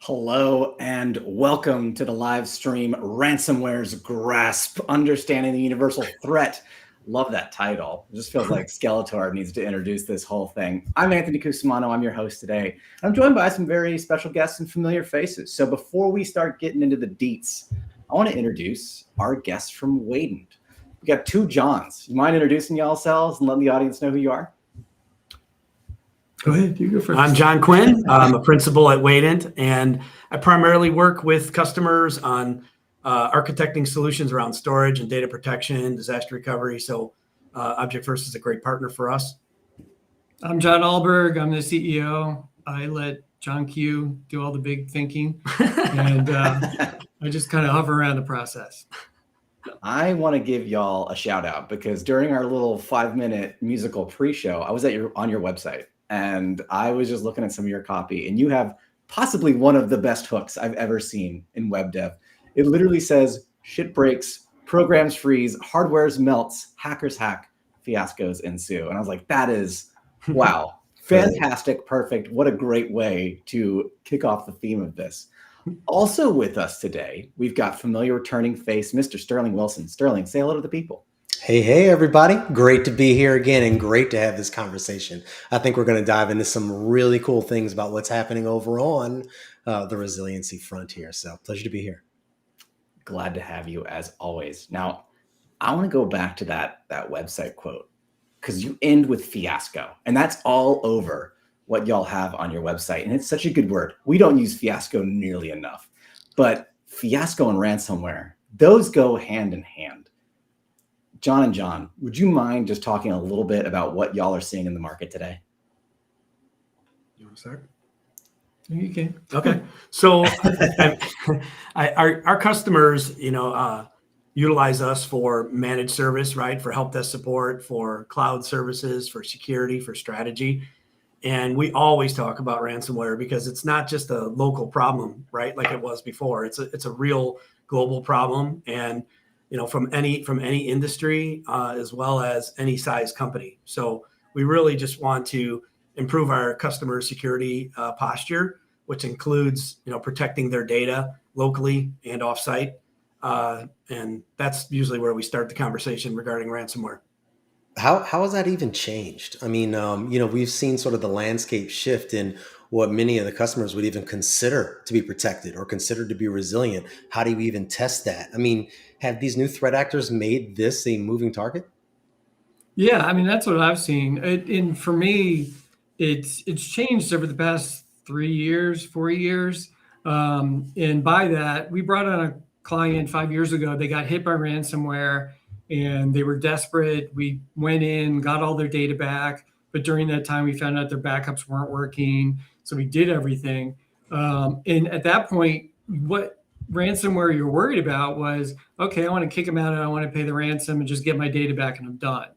Hello and welcome to the live stream Ransomware's Grasp, Understanding the Universal Threat. Love that title. It just feels like Skeletor needs to introduce this whole thing. I'm Anthony Cusimano. I'm your host today. I'm joined by some very special guests and familiar faces. So before we start getting into the deets, I want to introduce our guests from Waident. We got two Johns. You mind introducing yourselves and letting the audience know who you are? Go ahead, you go first. I'm John Quinn. I'm a principal at Waident, and I primarily work with customers on architecting solutions around storage and data protection, disaster recovery. So Object-First is a great partner for us. I'm John Alberg. I'm the CEO. I let John Q do all the big thinking, and I just kind of hover around the process. I want to give y'all a shout out because during our little 5-minute musical pre-show, I was on your website. And I was just looking at some of your copy, and you have possibly one of the best hooks I've ever seen in web dev. It literally says, shit breaks, programs freeze, hardwares melts, hackers hack, fiascos ensue. And I was like, that is, wow, fantastic, perfect. What a great way to kick off the theme of this. Also with us today, we've got familiar returning face, Mr. Sterling Wilson. Sterling, say hello to the people. Hey, everybody. Great to be here again and great to have this conversation. I think we're going to dive into some really cool things about what's happening over on the resiliency front here. So pleasure to be here. Glad to have you as always. Now, I want to go back to that website quote because you end with fiasco, and that's all over what y'all have on your website. And it's such a good word. We don't use fiasco nearly enough, but fiasco and ransomware, those go hand in hand. John and John, would you mind just talking a little bit about what y'all are seeing in the market today? You want to start? You can. Okay. So our customers, utilize us for managed service, right? For help desk support, for cloud services, for security, for strategy. And we always talk about ransomware because it's not just a local problem, right? Like it was before. It's a real global problem. And from any industry as well as any size company. So we really just want to improve our customer security posture, which includes protecting their data locally and offsite, and that's usually where we start the conversation regarding ransomware. How has that even changed? I mean, we've seen sort of the landscape shift in what many of the customers would even consider to be protected or consider to be resilient. How do you even test that? I mean, have these new threat actors made this a moving target? Yeah, I mean, that's what I've seen. And for me, it's changed over the past 3 years, 4 years. And by that, we brought on a client 5 years ago. They got hit by ransomware and they were desperate. We went in, got all their data back. But during that time, we found out their backups weren't working. So we did everything. And at that point, what ransomware you're worried about was, okay, I want to kick them out and I want to pay the ransom and just get my data back and I'm done.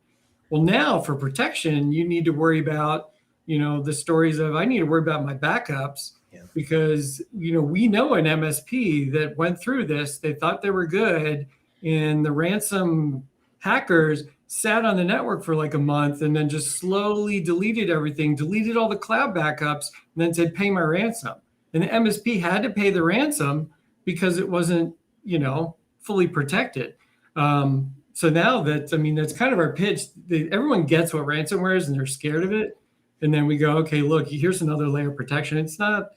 Well, now for protection, you need to worry about, the stories of, I need to worry about my backups because, we know an MSP that went through this, they thought they were good and the ransom hackers sat on the network for like a month and then just slowly deleted everything, deleted all the cloud backups, and then said, pay my ransom. And the MSP had to pay the ransom because it wasn't, fully protected. So now that's kind of our pitch. Everyone gets what ransomware is and they're scared of it. And then we go, okay, look, here's another layer of protection. It's not,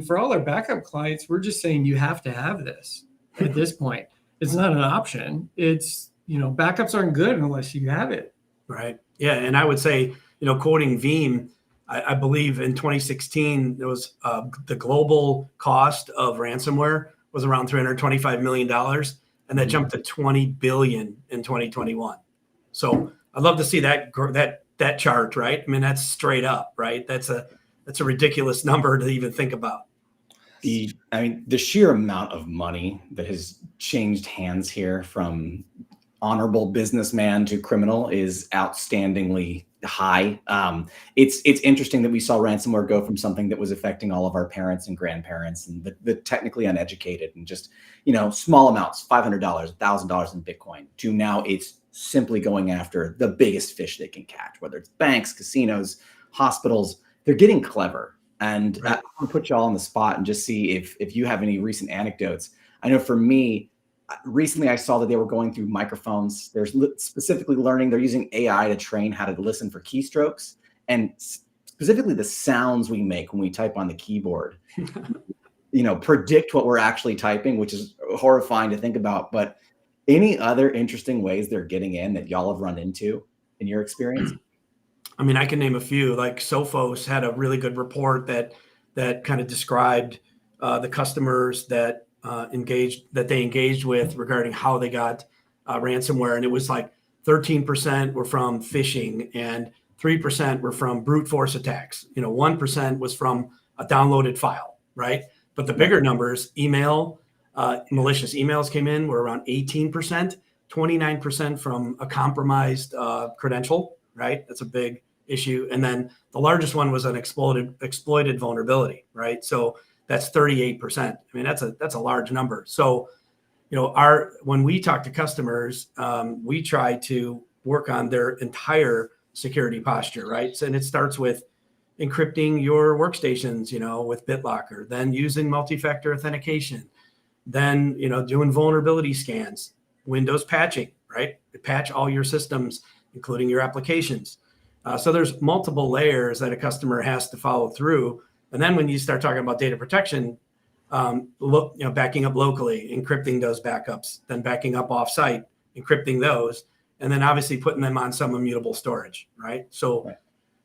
for all our backup clients, we're just saying you have to have this at this point. It's not an option. It's, backups aren't good unless you have it. Right. Yeah. And I would say, quoting Veeam, I believe in 2016, there was the global cost of ransomware was around $325 million. And that jumped to 20 billion in 2021. So I'd love to see that chart, right? That's straight up, right? That's a ridiculous number to even think about. The sheer amount of money that has changed hands here from honorable businessman to criminal is outstandingly high. It's interesting that we saw ransomware go from something that was affecting all of our parents and grandparents and the technically uneducated and just, small amounts, $500, $1,000 in Bitcoin, to now it's simply going after the biggest fish they can catch, whether it's banks, casinos, hospitals. They're getting clever. And Right. I want to put y'all on the spot and just see if you have any recent anecdotes. I know for me, recently I saw that they were going through microphones. They're specifically learning, they're using AI to train how to listen for keystrokes and specifically the sounds we make when we type on the keyboard. Predict what we're actually typing, which is horrifying to think about. But any other interesting ways they're getting in that y'all have run into in your experience? I mean, I can name a few. Like Sophos had a really good report that kind of described the customers that they engaged with regarding how they got ransomware, and it was like 13% were from phishing, and 3% were from brute force attacks. 1% was from a downloaded file, right? But the bigger numbers, malicious emails came in, were around 18%, 29% from a compromised credential, right? That's a big issue. And then the largest one was an exploited vulnerability, right? So that's 38%. I mean, that's a large number. So, when we talk to customers, we try to work on their entire security posture, right? So, and it starts with encrypting your workstations, with BitLocker, then using multi-factor authentication, then, doing vulnerability scans, Windows patching, right? Patch all your systems, including your applications. So there's multiple layers that a customer has to follow through. And then when you start talking about data protection, backing up locally, encrypting those backups, then backing up offsite, encrypting those, and then obviously putting them on some immutable storage, right? So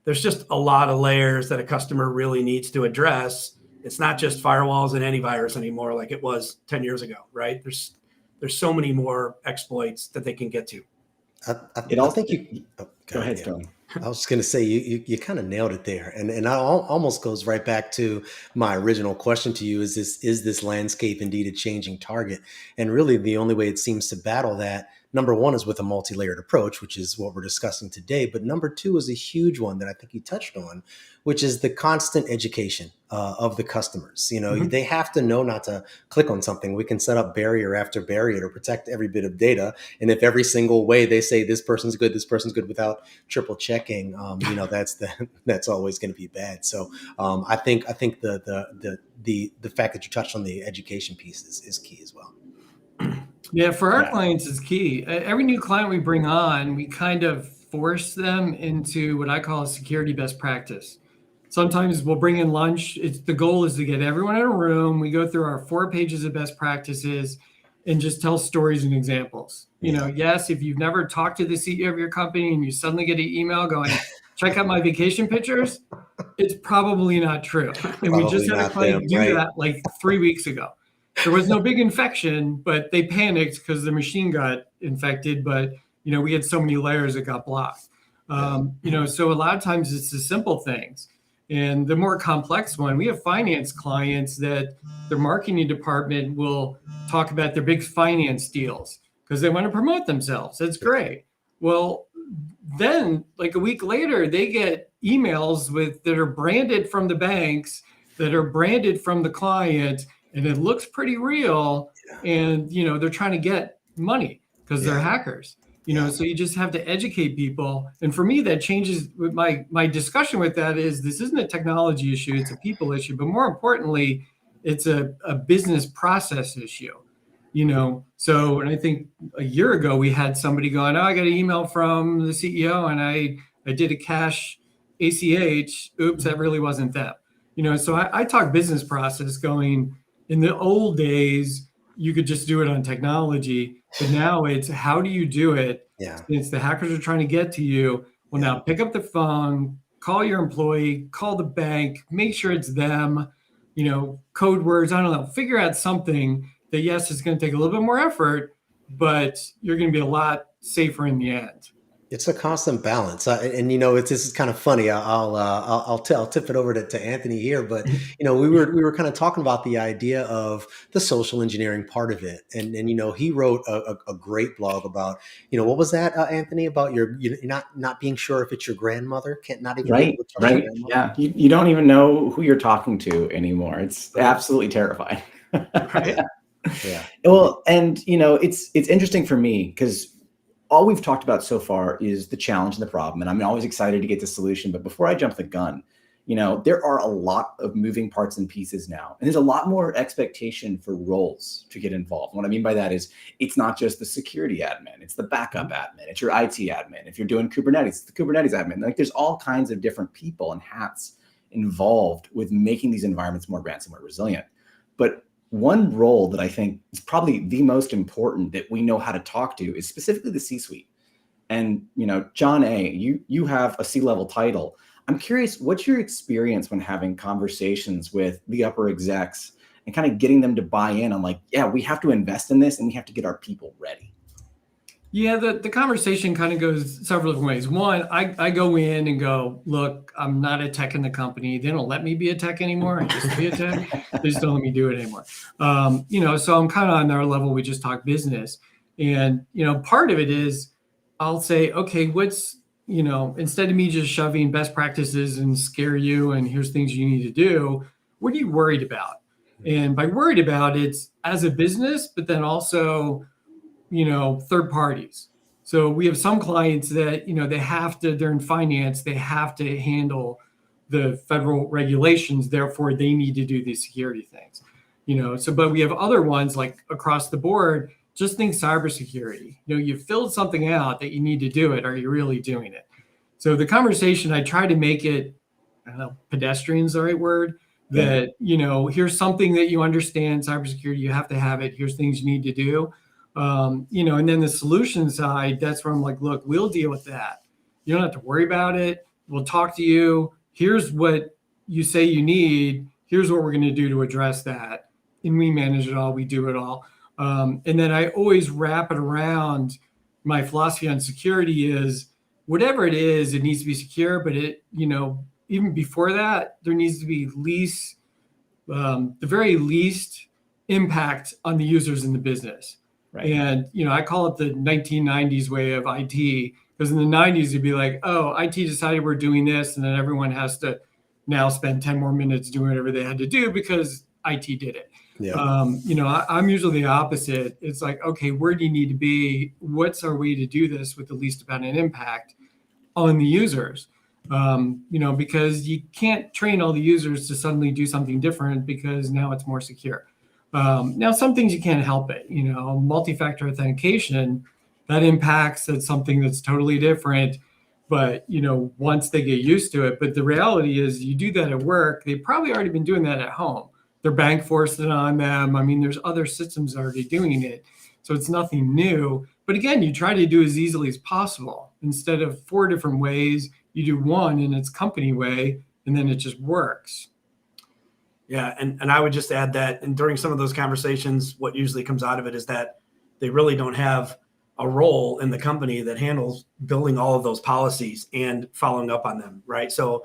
there's just a lot of layers that a customer really needs to address. It's not just firewalls and antivirus anymore like it was 10 years ago, right? There's so many more exploits that they can get to. I think you. Oh, Go ahead, yeah. Tony. I was just going to say you kind of nailed it there, and it almost goes right back to my original question to you: is this landscape indeed a changing target? And really, the only way it seems to battle that, number one, is with a multi-layered approach, which is what we're discussing today. But number two is a huge one that I think you touched on, which is the constant education of the customers. They have to know not to click on something. We can set up barrier after barrier to protect every bit of data. And if every single way they say this person's good without triple checking, that's always going to be bad. So I think the fact that you touched on the education piece is key as well. Yeah, for our clients is key. Every new client we bring on, we kind of force them into what I call a security best practice. Sometimes we'll bring in lunch. The goal is to get everyone in a room. We go through our 4 pages of best practices and just tell stories and examples. Yes, if you've never talked to the CEO of your company and you suddenly get an email going, check out my vacation pictures, it's probably not true. And we just had a client do that like 3 weeks ago. There was no big infection, but they panicked because the machine got infected. But, we had so many layers that got blocked. So a lot of times it's the simple things. And the more complex one, we have finance clients that their marketing department will talk about their big finance deals because they want to promote themselves. That's great. Well, then like a week later, they get emails that are branded from the banks, that are branded from the client, and it looks pretty real. And, they're trying to get money because they're hackers. So you just have to educate people. And for me, that changes with my discussion with that is this isn't a technology issue, it's a people issue, but more importantly, it's a business process issue. So, and I think a year ago we had somebody going, I got an email from the CEO and I did a cash ACH. Oops, that really wasn't them. So I talk business process going, in the old days, you could just do it on technology, but now it's how do you do it? Since the hackers are trying to get to you. Well, now pick up the phone, call your employee, call the bank, make sure it's them, code words, I don't know, figure out something that, yes, it's going to take a little bit more effort, but you're going to be a lot safer in the end. It's a constant balance, and this is kind of funny. I'll tip it over to Anthony here, but we were kind of talking about the idea of the social engineering part of it, and he wrote a great blog about what was that, Anthony, about you're not being sure if it's your grandmother, can't not even right, yeah, you don't even know who you're talking to anymore. It's absolutely terrifying. Right. Yeah. Well, and it's interesting for me because all we've talked about so far is the challenge and the problem. And I'm always excited to get the solution. But before I jump the gun, there are a lot of moving parts and pieces now. And there's a lot more expectation for roles to get involved. What I mean by that is it's not just the security admin, it's the backup admin, it's your IT admin. If you're doing Kubernetes, it's the Kubernetes admin. Like there's all kinds of different people and hats involved with making these environments more ransomware resilient. But one role that I think is probably the most important that we know how to talk to is specifically the C-suite. And, John A., you have a C-level title. I'm curious, what's your experience when having conversations with the upper execs and kind of getting them to buy in on like, yeah, we have to invest in this and we have to get our people ready? Yeah, the conversation kind of goes several different ways. One, I go in and go, look, I'm not a tech in the company. They don't let me be a tech anymore. I used to be a tech. They just don't let me do it anymore. So I'm kind of on their level. We just talk business. And, part of it is I'll say, okay, instead of me just shoving best practices and scare you and here's things you need to do, what are you worried about? And by worried about, it's as a business, but then also, third parties. So we have some clients that, they're in finance, they have to handle the federal regulations, therefore they need to do these security things, but we have other ones like across the board. Just think cybersecurity. You filled something out that you need to do it. Are you really doing it? So the conversation, I try to make it, I don't know, pedestrian's the right word, that, here's something that you understand, cybersecurity, you have to have it. Here's things you need to do. And then the solution side, that's where I'm like, look, we'll deal with that. You don't have to worry about it. We'll talk to you. Here's what you say you need. Here's what we're going to do to address that. And we manage it all. We do it all. And then I always wrap it around my philosophy on security is whatever it is, it needs to be secure, but even before that, there needs to be the very least impact on the users in the business. Right. And, I call it the 1990s way of IT, because in the 90s, you'd be like, oh, IT decided we're doing this. And then everyone has to now spend 10 more minutes doing whatever they had to do because IT did it. Yeah. I'm usually the opposite. It's like, okay, where do you need to be? What's our way to do this with the least amount of impact on the users? Because you can't train all the users to suddenly do something different because now it's more secure. Now, some things you can't help it, multi-factor authentication, that impacts that's something that's totally different. But, once they get used to it, but the reality is you do that at work, they've probably already been doing that at home. Their bank forced it on them. I mean, there's other systems already doing it. So it's nothing new. But again, you try to do as easily as possible. Instead of 4 different ways, you do one in its company way, and then it just works. Yeah, and I would just add that, and during some of those conversations, what usually comes out of it is that they really don't have a role in the company that handles building all of those policies and following up on them, right? So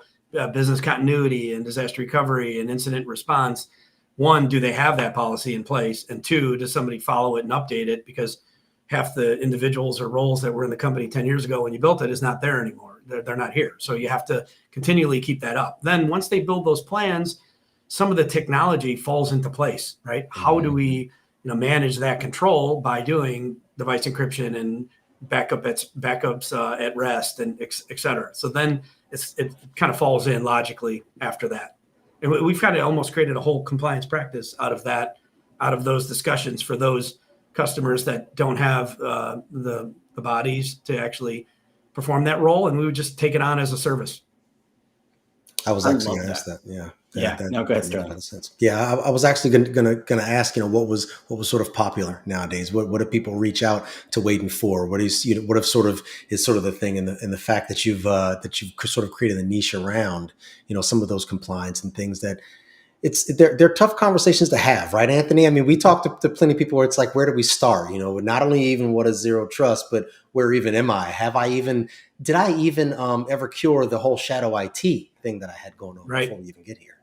business continuity and disaster recovery and incident response, one, do they have that policy in place? And two, does somebody follow it and update it? Because half the individuals or roles that were in the company 10 years ago when you built it is not there anymore. They're not here. So you have to continually keep that up. Then once they build those plans, some of the technology falls into place, right? How do we manage that control by doing device encryption and backups at rest and et cetera. So then it kind of falls in logically after that. And we've kind of almost created a whole compliance practice out of those discussions for those customers that don't have the bodies to actually perform that role. And we would just take it on as a service. I was actually going to ask that. Yeah. No, go ahead, Sterling. Yeah, I was actually going to ask, what was sort of popular nowadays? What do people reach out to Waident for? What is what have sort of is sort of the thing in the fact that you've sort of created a niche around some of those compliance and things that they're tough conversations to have, right, Anthony? I mean, we talk to plenty of people where it's like, where do we start? Not only even what is zero trust, but where even am I? Did I even ever cure the whole shadow IT thing that I had going on before we even get here?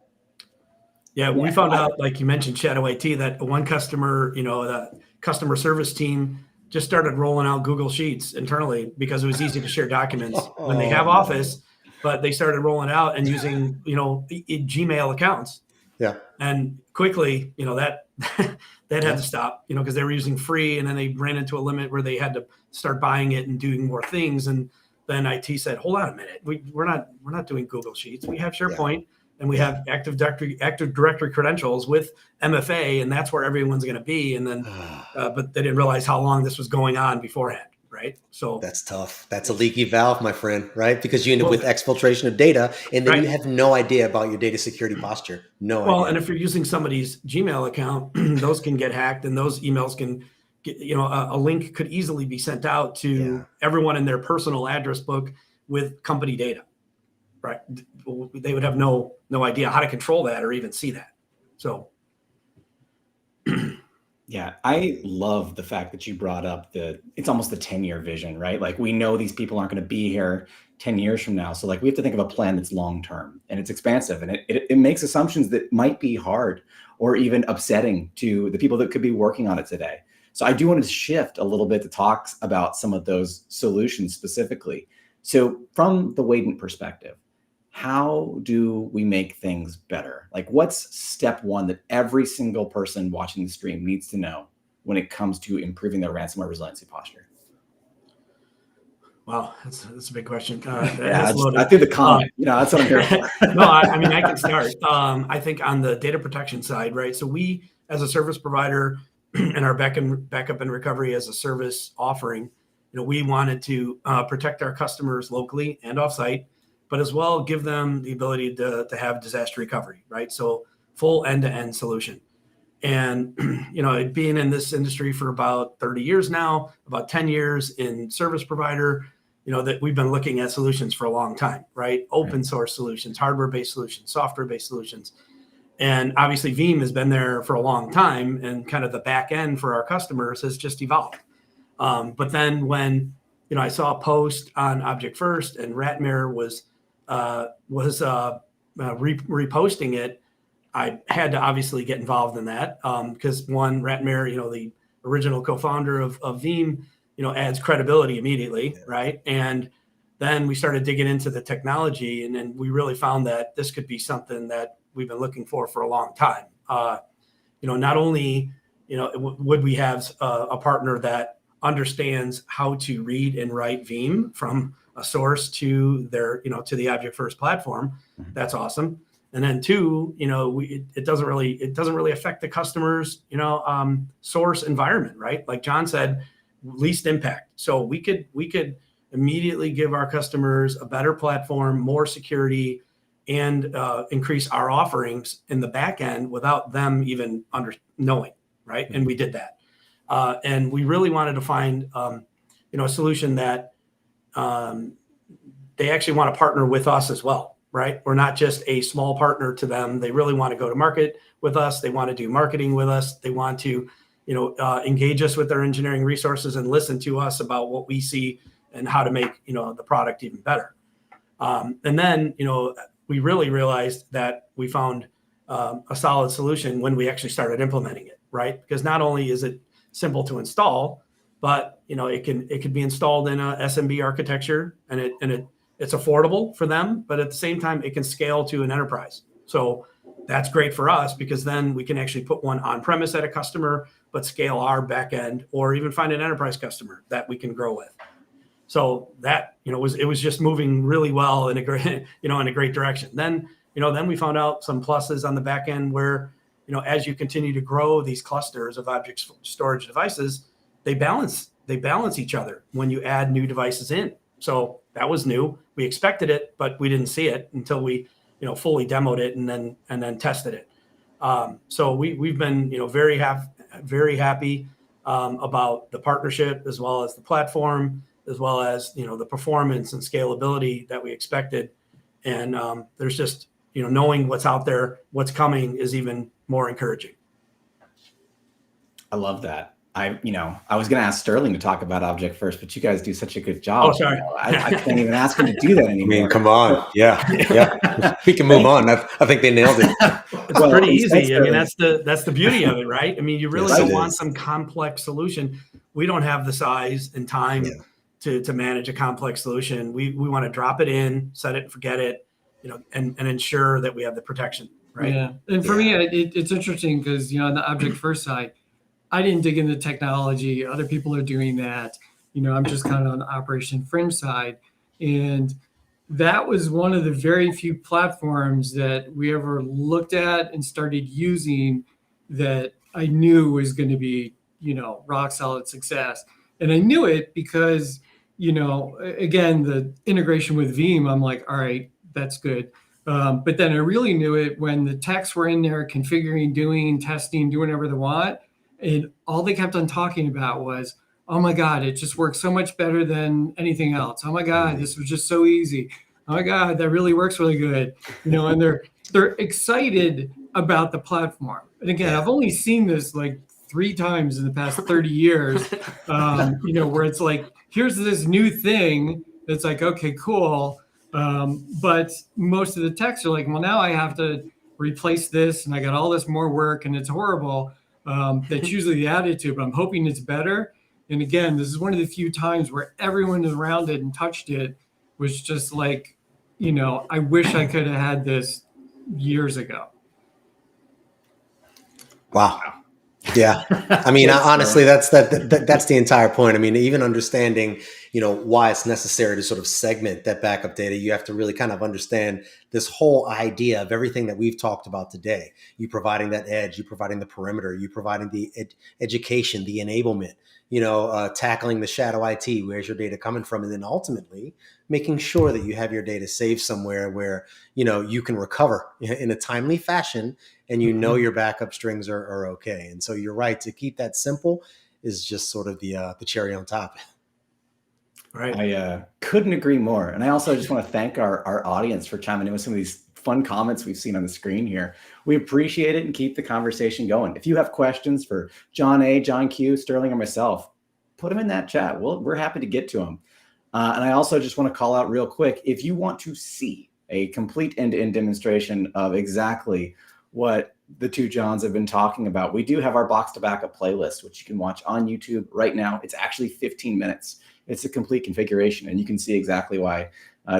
Yeah, we found out, like you mentioned, shadow IT, that one customer, the customer service team just started rolling out Google Sheets internally because it was easy to share documents when they have Office, but they started rolling out and using, Gmail accounts. Yeah. And quickly, that had to stop, because they were using free, and then they ran into a limit where they had to start buying it and doing more things. And then IT said, hold on a minute, we're not doing Google Sheets. We have SharePoint and we have Active Directory credentials with MFA, and that's where everyone's going to be. And then, but they didn't realize how long this was going on beforehand, right? So that's tough. That's a leaky valve, my friend, right? Because you end up with exfiltration of data, and then you have no idea about your data security posture. No idea. Well, and if you're using somebody's Gmail account, those can get hacked, and those emails can get, a link could easily be sent out to everyone in their personal address book with company data, right? They would have no idea how to control that or even see that. So. Yeah, I love the fact that you brought up it's almost the 10-year vision, right? Like, we know these people aren't going to be here 10 years from now. So like, we have to think of a plan that's long-term and it's expansive, and it makes assumptions that might be hard or even upsetting to the people that could be working on it today. So I do want to shift a little bit to talk about some of those solutions specifically. So from the Waident perspective, how do we make things better? Like, what's step one that every single person watching the stream needs to know when it comes to improving their ransomware resiliency posture? Wow, that's a big question. I threw the comment. That's what I'm here for. No, I mean, I can start. I think on the data protection side, right? So we, as a service provider, and our backup and recovery as a service offering, we wanted to protect our customers locally and offsite, but as well give them the ability to have disaster recovery, right? So full end-to-end solution. And, being in this industry for about 30 years now, about 10 years in service provider, that we've been looking at solutions for a long time, right? Open source solutions, hardware-based solutions, software-based solutions. And obviously Veeam has been there for a long time, and kind of the back end for our customers has just evolved. But then when, I saw a post on Object First and Ratmir was reposting it, I had to obviously get involved in that because one, Ratmir, the original co-founder of Veeam, adds credibility immediately, right? And then we started digging into the technology, and then we really found that this could be something that we've been looking for a long time. Not only, would we have a partner that understands how to read and write Veeam from a source to their, to the Object First platform. That's awesome. And then two, it doesn't really affect the customer's, source environment, right? Like John said, least impact. So we could immediately give our customers a better platform, more security, and increase our offerings in the back end without them even knowing, right? And we did that. And we really wanted to find, a solution that they actually want to partner with us as well, right? We're not just a small partner to them. They really want to go to market with us. They want to do marketing with us. They want to, engage us with their engineering resources and listen to us about what we see and how to make, the product even better. And then, we really realized that we found a solid solution when we actually started implementing it, right? Because not only is it simple to install, but it can be installed in a SMB architecture, and it's affordable for them, but at the same time it can scale to an enterprise. So that's great for us because then we can actually put one on premise at a customer, but scale our back end, or even find an enterprise customer that we can grow with. So that, it was just moving really well in a great, in a great direction. Then we found out some pluses on the back end where, as you continue to grow these clusters of object storage devices, they balance each other when you add new devices in. So that was new. We expected it, but we didn't see it until we, fully demoed it and then tested it. So we've been, very happy about the partnership, as well as the platform, as well as, the performance and scalability that we expected. And there's just, knowing what's out there, what's coming is even more encouraging. I love that. I was going to ask Sterling to talk about Object First, but you guys do such a good job. Oh, sorry. I can't even ask him to do that anymore. I mean, come on. Yeah. We can move on. I think they nailed it. It's pretty easy. I mean, that's the beauty of it, right? I mean, you really don't want some complex solution. We don't have the size and time to manage a complex solution. We want to drop it in, set it and forget it, and ensure that we have the protection, right? Yeah. And for me, it's interesting because, on the Object First side, I didn't dig into technology. Other people are doing that. I'm just kind of on the operation fringe side. And that was one of the very few platforms that we ever looked at and started using that I knew was going to be, rock solid success. And I knew it because, again, the integration with Veeam, I'm like, all right, that's good. But then I really knew it when the techs were in there configuring, doing testing, doing whatever they want. And all they kept on talking about was, oh my God, it just works so much better than anything else. Oh my God, this was just so easy. Oh my God, that really works really good. And they're excited about the platform. And again, I've only seen this like 3 times in the past 30 years, where it's like, here's this new thing that's like, okay, cool. But most of the techs are like, well, now I have to replace this and I got all this more work and it's horrible. That's usually the attitude, but I'm hoping it's better. And again, this is one of the few times where everyone around it and touched it was just like, I wish I could have had this years ago. Wow. Yeah. I mean, honestly, that's the entire point. I mean, even understanding, why it's necessary to sort of segment that backup data, you have to really kind of understand this whole idea of everything that we've talked about today. You providing that edge, you providing the perimeter, you providing the education, the enablement, tackling the shadow IT, where's your data coming from? And then ultimately making sure that you have your data saved somewhere where, you can recover in a timely fashion and your backup strings are okay. And so you're right, to keep that simple is just sort of the cherry on top. Right. I couldn't agree more. And I also just want to thank our audience for chiming in with some of these fun comments we've seen on the screen here. We appreciate it and keep the conversation going. If you have questions for John A., John Q., Sterling, or myself, put them in that chat. We're happy to get to them. And I also just want to call out real quick, if you want to see a complete end-to-end demonstration of exactly what the 2 Johns have been talking about, we do have our Box to Backup playlist, which you can watch on YouTube right now. It's actually 15 minutes. It's a complete configuration, and you can see exactly why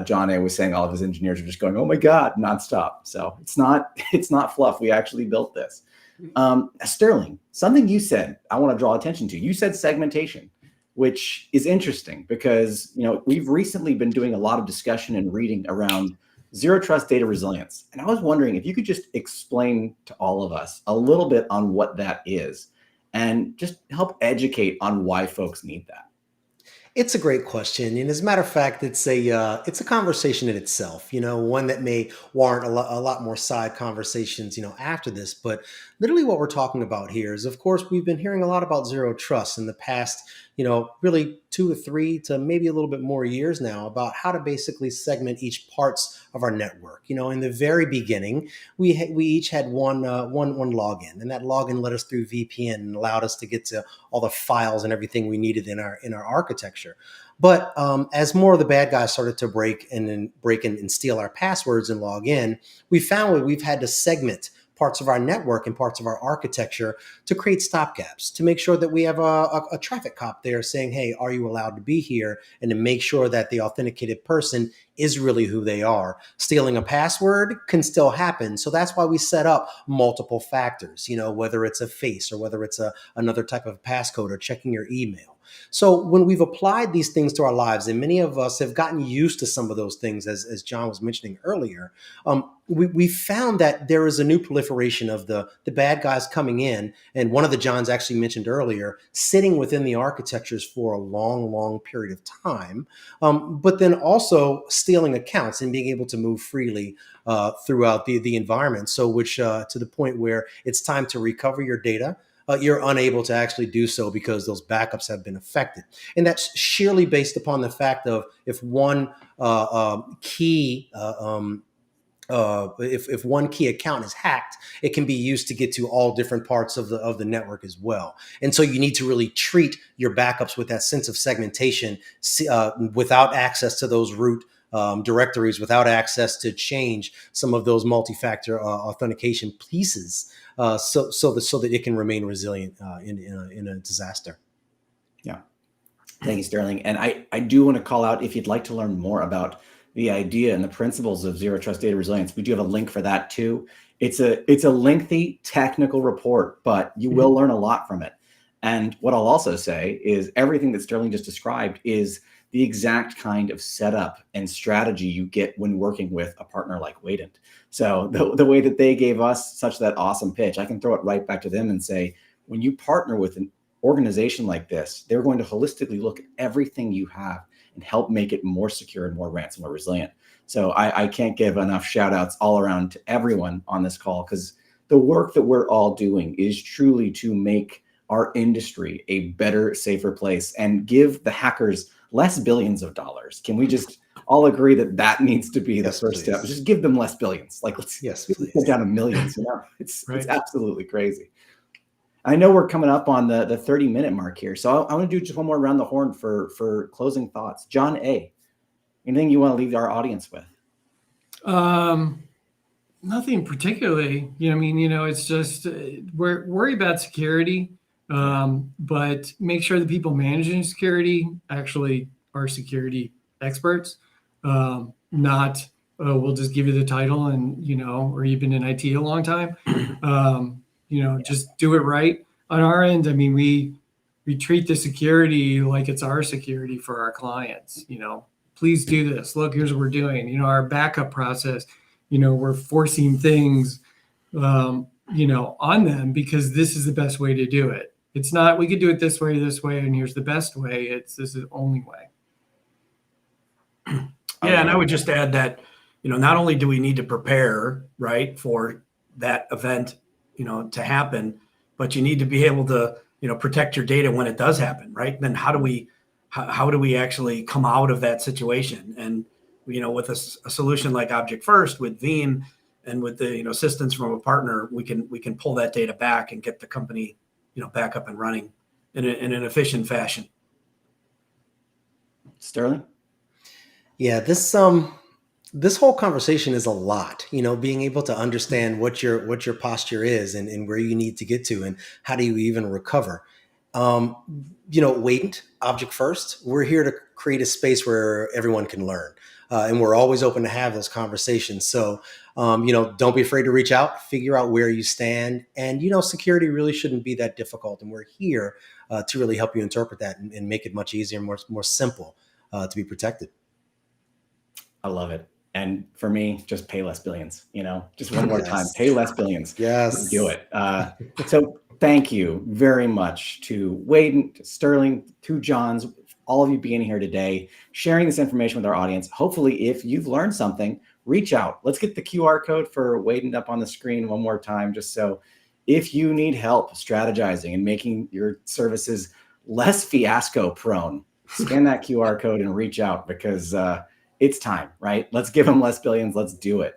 John A. was saying all of his engineers are just going, oh my God, nonstop. So it's not fluff. We actually built this. Sterling, something you said, I want to draw attention to. You said segmentation, which is interesting because, we've recently been doing a lot of discussion and reading around zero trust data resilience. And I was wondering if you could just explain to all of us a little bit on what that is and just help educate on why folks need that. It's a great question. And as a matter of fact, it's a conversation in itself, one that may warrant a lot more side conversations, after this. But literally what we're talking about here is, of course, we've been hearing a lot about zero trust in the past, really 2 or 3 to maybe a little bit more years now about how to basically segment each parts of our network. In the very beginning, we each had one login, and that login led us through VPN and allowed us to get to all the files and everything we needed in our architecture. But as more of the bad guys started to break and steal our passwords and log in, we found that we've had to segment parts of our network and parts of our architecture to create stopgaps, to make sure that we have a traffic cop there saying, hey, are you allowed to be here? And to make sure that the authenticated person is really who they are. Stealing a password can still happen. So that's why we set up multiple factors, whether it's a face or whether it's another type of passcode or checking your email. So when we've applied these things to our lives, and many of us have gotten used to some of those things, as John was mentioning earlier, we found that there is a new proliferation of the bad guys coming in. And one of the Johns actually mentioned earlier, sitting within the architectures for a long, long period of time, but then also stealing accounts and being able to move freely throughout the environment. So which to the point where it's time to recover your data, you're unable to actually do so because those backups have been affected. And that's sheerly based upon the fact of if one key if one key account is hacked, it can be used to get to all different parts of the network as well. And so you need to really treat your backups with that sense of segmentation, without access to those root directories, without access to change some of those multi-factor authentication pieces, so that it can remain resilient in a disaster. Yeah. Thank you, Sterling. And I do want to call out, if you'd like to learn more about the idea and the principles of zero trust data resilience, we do have a link for that too. It's a lengthy technical report, but you will learn a lot from it. And what I'll also say is everything that Sterling just described is the exact kind of setup and strategy you get when working with a partner like Waident. So the way that they gave us such that awesome pitch, I can throw it right back to them and say, when you partner with an organization like this, they're going to holistically look at everything you have and help make it more secure and more ransomware resilient. So I can't give enough shout outs all around to everyone on this call, because the work that we're all doing is truly to make our industry a better, safer place and give the hackers less billions of dollars. Can we just all agree that that needs to be the first step? Just give them less billions. Like, let's get down to millions. It's absolutely crazy. I know we're coming up on the 30-minute mark here, so I want to do just one more around the horn for closing thoughts. John A., anything you want to leave our audience with? Nothing particularly. It's just worry about security, but make sure the people managing security actually are security experts, not we'll just give you the title and or you've been in IT a long time. Just do it right. On our end, we treat the security like it's our security for our clients. Please do this. Look, here's what we're doing. Our backup process. We're forcing things, on them because this is the best way to do it. It's not, we could do it this way, and here's the best way. This is the only way. Yeah. And I would just add that, not only do we need to prepare, right, for that event, to happen, but you need to be able to, protect your data when it does happen, right? Then how do we actually come out of that situation? And, with a solution like Object First with Veeam and with the, assistance from a partner, we can pull that data back and get the company, back up and running in an efficient fashion. Sterling? Yeah, this whole conversation is a lot, being able to understand what your posture is and where you need to get to and how do you even recover. Waident, Object First, we're here to create a space where everyone can learn. And we're always open to have those conversations. So, don't be afraid to reach out, figure out where you stand. And, security really shouldn't be that difficult. And we're here to really help you interpret that and make it much easier and more simple to be protected. I love it. And for me, just pay less billions, just one more time, pay less billions. Yes. Do it. So thank you very much to Waident, to Sterling, to Johns, all of you being here today, sharing this information with our audience. Hopefully, if you've learned something, reach out. Let's get the QR code for Waident up on the screen one more time, just so if you need help strategizing and making your services less fiasco prone, scan that QR code and reach out, because it's time, right? Let's give them less billions. Let's do it.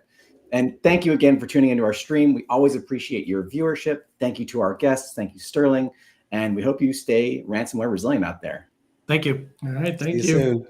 And thank you again for tuning into our stream. We always appreciate your viewership. Thank you to our guests. Thank you, Sterling. And we hope you stay ransomware resilient out there. Thank you. All right. Thank you. See you soon.